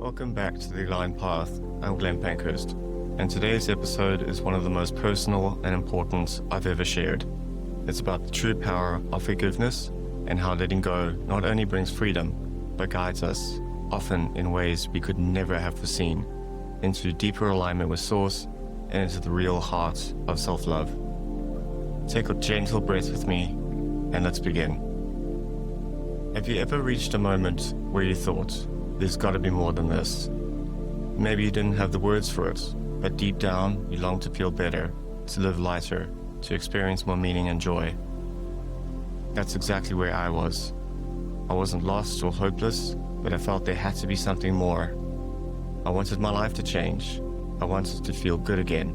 Welcome back to The Aligned Path. I'm Glenn Pankhurst, and today's episode is one of the most personal and important I've ever shared. It's about the true power of forgiveness and how letting go not only brings freedom, but guides us, often in ways we could never have foreseen, into deeper alignment with Source and into the real heart of self-love. Take a gentle breath with me, and let's begin. Have you ever reached a moment where you thought, there's got to be more than this? Maybe you didn't have the words for it, but deep down you longed to feel better, to live lighter, to experience more meaning and joy. That's exactly where I was. I wasn't lost or hopeless, but I felt there had to be something more. I wanted my life to change. I wanted to feel good again.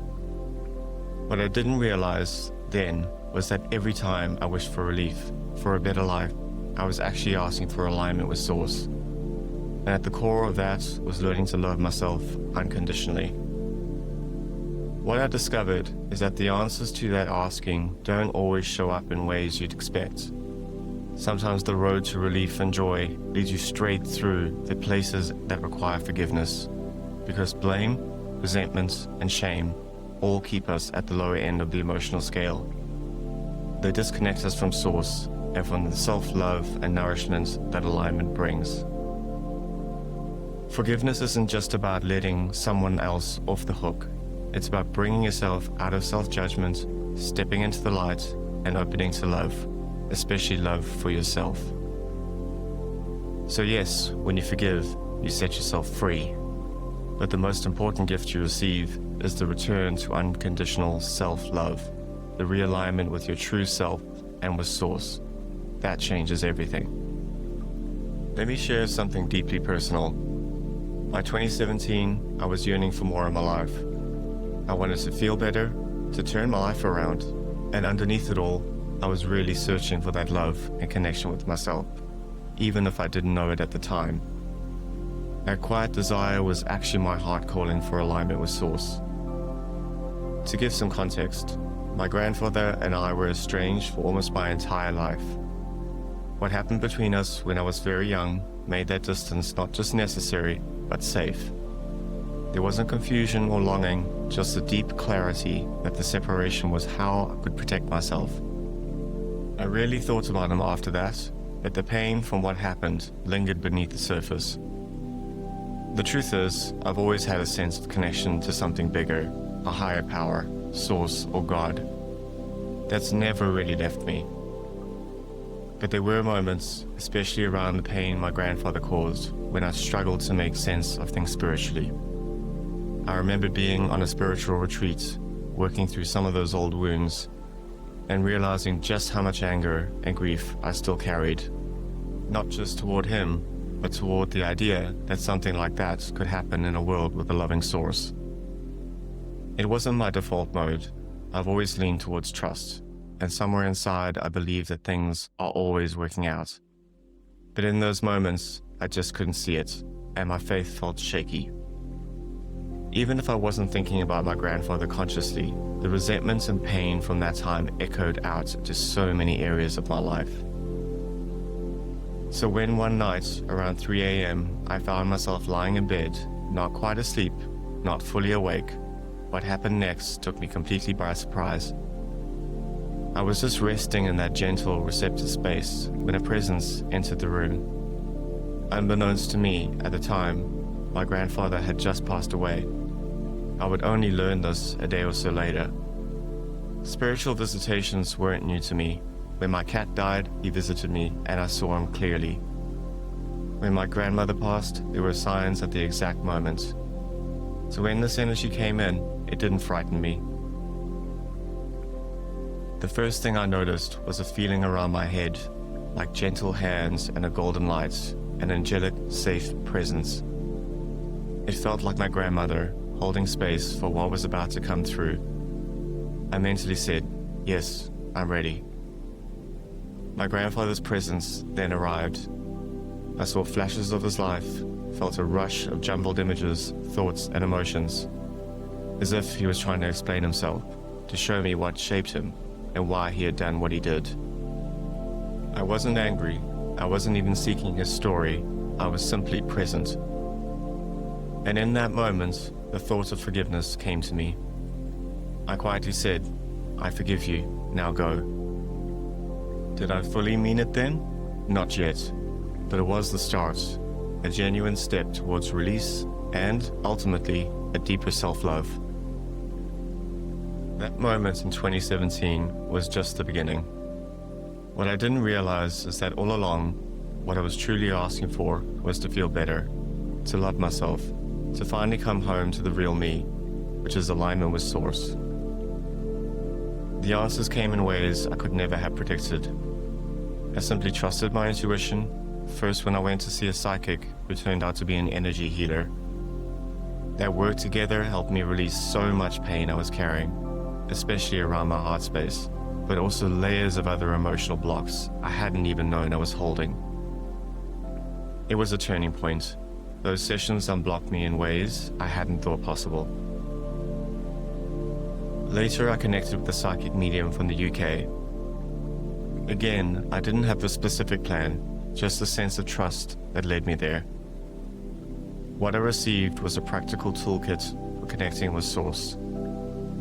What I didn't realize then was that every time I wished for relief, for a better life, I was actually asking for alignment with Source. And at the core of that was learning to love myself unconditionally. What I discovered is that the answers to that asking don't always show up in ways you'd expect. Sometimes the road to relief and joy leads you straight through the places that require forgiveness, because blame, resentment, and shame all keep us at the lower end of the emotional scale. They disconnect us from Source and from the self-love and nourishment that alignment brings. Forgiveness isn't just about letting someone else off the hook. It's about bringing yourself out of self-judgment, stepping into the light, and opening to love, especially love for yourself. So yes, when you forgive, you set yourself free. But the most important gift you receive is the return to unconditional self-love, the realignment with your true self and with Source. That changes everything. Let me share something deeply personal. By 2017, I was yearning for more in my life. I wanted to feel better, to turn my life around, and underneath it all, I was really searching for that love and connection with myself, even if I didn't know it at the time. That quiet desire was actually my heart calling for alignment with Source. To give some context, my grandfather and I were estranged for almost my entire life. What happened between us when I was very young made that distance not just necessary, but safe. There wasn't confusion or longing, just a deep clarity that the separation was how I could protect myself. I rarely thought about him after that, but the pain from what happened lingered beneath the surface. The truth is, I've always had a sense of connection to something bigger, a higher power, Source, or God. That's never really left me. But there were moments, especially around the pain my grandfather caused, when I struggled to make sense of things spiritually. I remember being on a spiritual retreat, working through some of those old wounds, and realizing just how much anger and grief I still carried, not just toward him, but toward the idea that something like that could happen in a world with a loving Source. It wasn't my default mode. I've always leaned towards trust, and somewhere inside I believe that things are always working out. But in those moments, I just couldn't see it, and my faith felt shaky. Even if I wasn't thinking about my grandfather consciously, the resentment and pain from that time echoed out to so many areas of my life. So when one night, around 3 a.m., I found myself lying in bed, not quite asleep, not fully awake, what happened next took me completely by surprise. I was just resting in that gentle, receptive space when a presence entered the room. Unbeknownst to me at the time, my grandfather had just passed away. I would only learn this a day or so later. Spiritual visitations weren't new to me. When my cat died, he visited me and I saw him clearly. When my grandmother passed, there were signs at the exact moment. So when this energy came in, it didn't frighten me. The first thing I noticed was a feeling around my head, like gentle hands and a golden light, an angelic, safe presence. It felt like my grandmother, holding space for what was about to come through. I mentally said, yes, I'm ready. My grandfather's presence then arrived. I saw flashes of his life, felt a rush of jumbled images, thoughts, and emotions, as if he was trying to explain himself, to show me what shaped him and why he had done what he did. I wasn't angry. I wasn't even seeking his story. I was simply present. And in that moment, the thought of forgiveness came to me. I quietly said, "I forgive you, now go." Did I fully mean it then? Not yet, but it was the start, a genuine step towards release and, ultimately, a deeper self-love. That moment in 2017 was just the beginning. What I didn't realize is that all along, what I was truly asking for was to feel better, to love myself, to finally come home to the real me, which is alignment with Source. The answers came in ways I could never have predicted. I simply trusted my intuition, first when I went to see a psychic who turned out to be an energy healer. Their work together helped me release so much pain I was carrying, especially around my heart space, but also layers of other emotional blocks I hadn't even known I was holding. It was a turning point. Those sessions unblocked me in ways I hadn't thought possible. Later, I connected with a psychic medium from the UK. Again, I didn't have a specific plan, just a sense of trust that led me there. What I received was a practical toolkit for connecting with Source.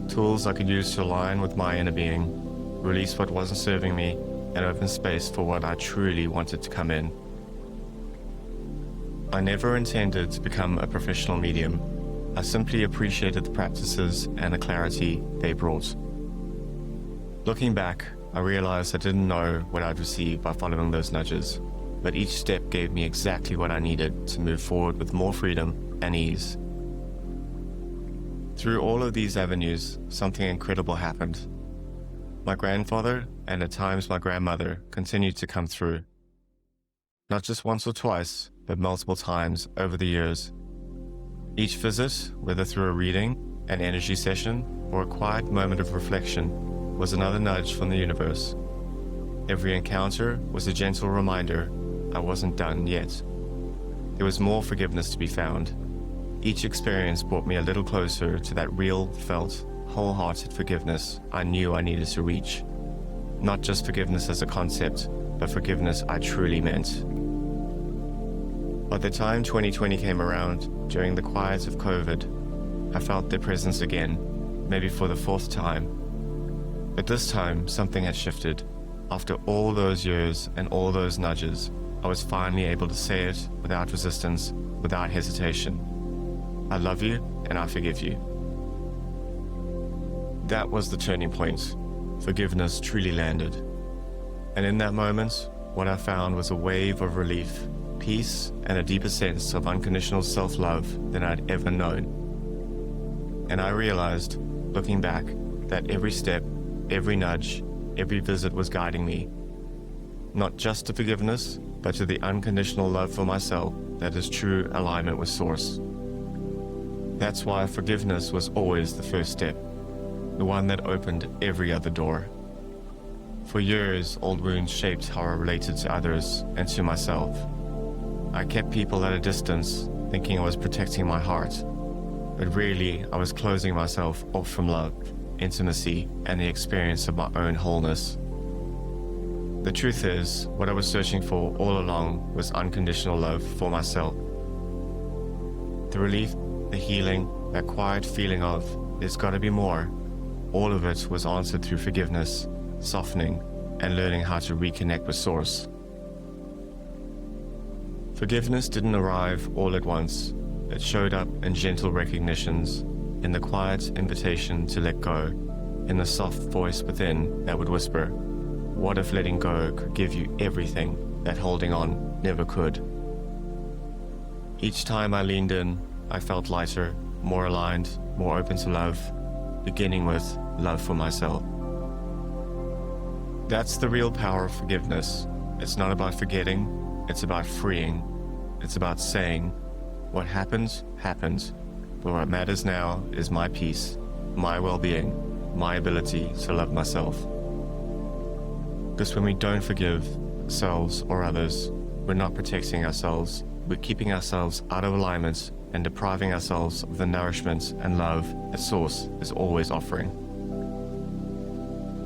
Tools I could use to align with my inner being, release what wasn't serving me, and open space for what I truly wanted to come in. I never intended to become a professional medium. I simply appreciated the practices and the clarity they brought. Looking back, I realized I didn't know what I'd receive by following those nudges, but each step gave me exactly what I needed to move forward with more freedom and ease. Through all of these avenues, something incredible happened. My grandfather, and at times my grandmother, continued to come through. Not just once or twice, but multiple times over the years. Each visit, whether through a reading, an energy session, or a quiet moment of reflection, was another nudge from the universe. Every encounter was a gentle reminder I wasn't done yet. There was more forgiveness to be found. Each experience brought me a little closer to that real, felt, wholehearted forgiveness I knew I needed to reach. Not just forgiveness as a concept, but forgiveness I truly meant. By the time 2020 came around, during the quiet of COVID, I felt their presence again, maybe for the fourth time. But this time, something had shifted. After all those years and all those nudges, I was finally able to say it without resistance, without hesitation. I love you and I forgive you. That was the turning point. Forgiveness truly landed. And in that moment, what I found was a wave of relief, peace, and a deeper sense of unconditional self-love than I'd ever known. And I realized, looking back, that every step, every nudge, every visit was guiding me, not just to forgiveness, but to the unconditional love for myself that is true alignment with Source. That's why forgiveness was always the first step, the one that opened every other door. For years, old wounds shaped how I related to others and to myself. I kept people at a distance, thinking I was protecting my heart, but really I was closing myself off from love, intimacy, and the experience of my own wholeness. The truth is, what I was searching for all along was unconditional love for myself. The relief, the healing, that quiet feeling of, there's gotta be more, all of it was answered through forgiveness, softening, and learning how to reconnect with Source. Forgiveness didn't arrive all at once. It showed up in gentle recognitions, in the quiet invitation to let go, in the soft voice within that would whisper, what if letting go could give you everything that holding on never could? Each time I leaned in, I felt lighter, more aligned, more open to love, beginning with love for myself. That's the real power of forgiveness. It's not about forgetting, it's about freeing. It's about saying, what happens, happens, but what matters now is my peace, my well-being, my ability to love myself. Because when we don't forgive ourselves or others, we're not protecting ourselves, we're keeping ourselves out of alignment and depriving ourselves of the nourishment and love that Source is always offering.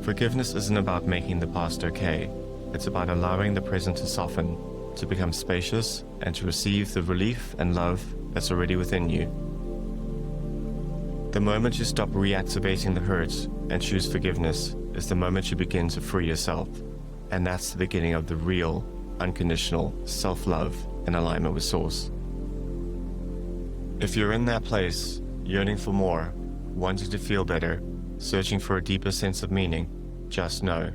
Forgiveness isn't about making the past okay, it's about allowing the present to soften, to become spacious, and to receive the relief and love that's already within you. The moment you stop reactivating the hurt and choose forgiveness is the moment you begin to free yourself, and that's the beginning of the real, unconditional self-love in alignment with Source. If you're in that place, yearning for more, wanting to feel better, searching for a deeper sense of meaning, just know,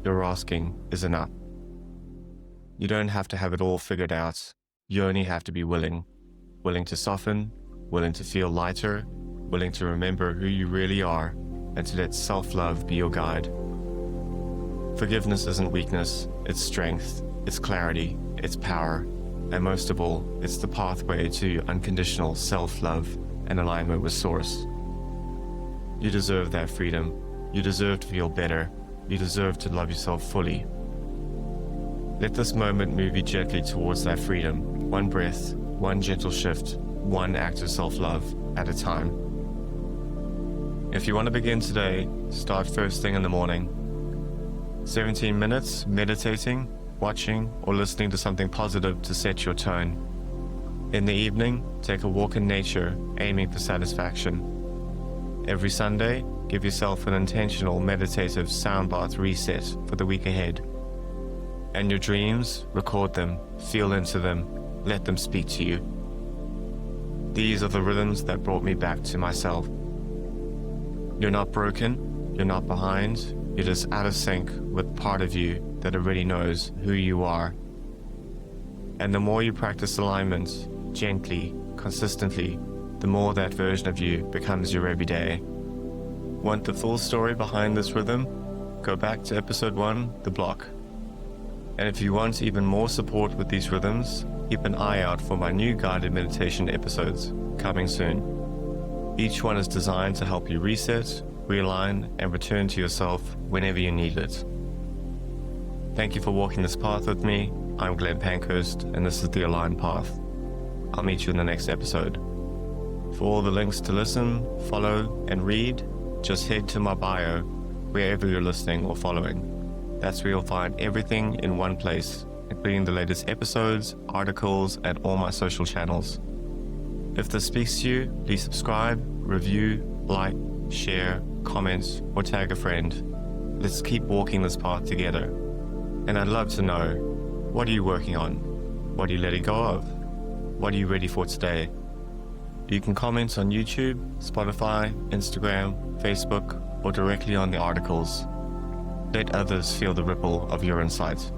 your asking is enough. You don't have to have it all figured out. You only have to be willing to soften, willing to feel lighter, willing to remember who you really are, and to let self-love be your guide. Forgiveness isn't weakness, it's strength, it's clarity, it's power, and most of all, it's the pathway to unconditional self-love and alignment with Source. You deserve that freedom. You deserve to feel better. You deserve to love yourself fully. Let this moment move you gently towards that freedom, one breath, one gentle shift, one act of self-love at a time. If you want to begin today, start first thing in the morning. 17 minutes meditating, watching, or listening to something positive to set your tone. In the evening, take a walk in nature, aiming for satisfaction. Every Sunday, give yourself an intentional meditative sound bath reset for the week ahead. And your dreams, record them, feel into them, let them speak to you. These are the rhythms that brought me back to myself. You're not broken, you're not behind, you're just out of sync with part of you that already knows who you are. And the more you practice alignment, gently, consistently, the more that version of you becomes your everyday. Want the full story behind this rhythm? Go back to episode 1, The Block. And if you want even more support with these rhythms, keep an eye out for my new guided meditation episodes coming soon. Each one is designed to help you reset, realign, and return to yourself whenever you need it. Thank you for walking this path with me. I'm Glenn Pankhurst, and this is The Aligned Path. I'll meet you in the next episode. For all the links to listen, follow, and read, just head to my bio wherever you're listening or following. That's where you'll find everything in one place, including the latest episodes, articles, and all my social channels. If this speaks to you, please subscribe, review, like, share, comment, or tag a friend. Let's keep walking this path together. And I'd love to know, what are you working on? What are you letting go of? What are you ready for today? You can comment on YouTube, Spotify, Instagram, Facebook, or directly on the articles. Let others feel the ripple of your insights.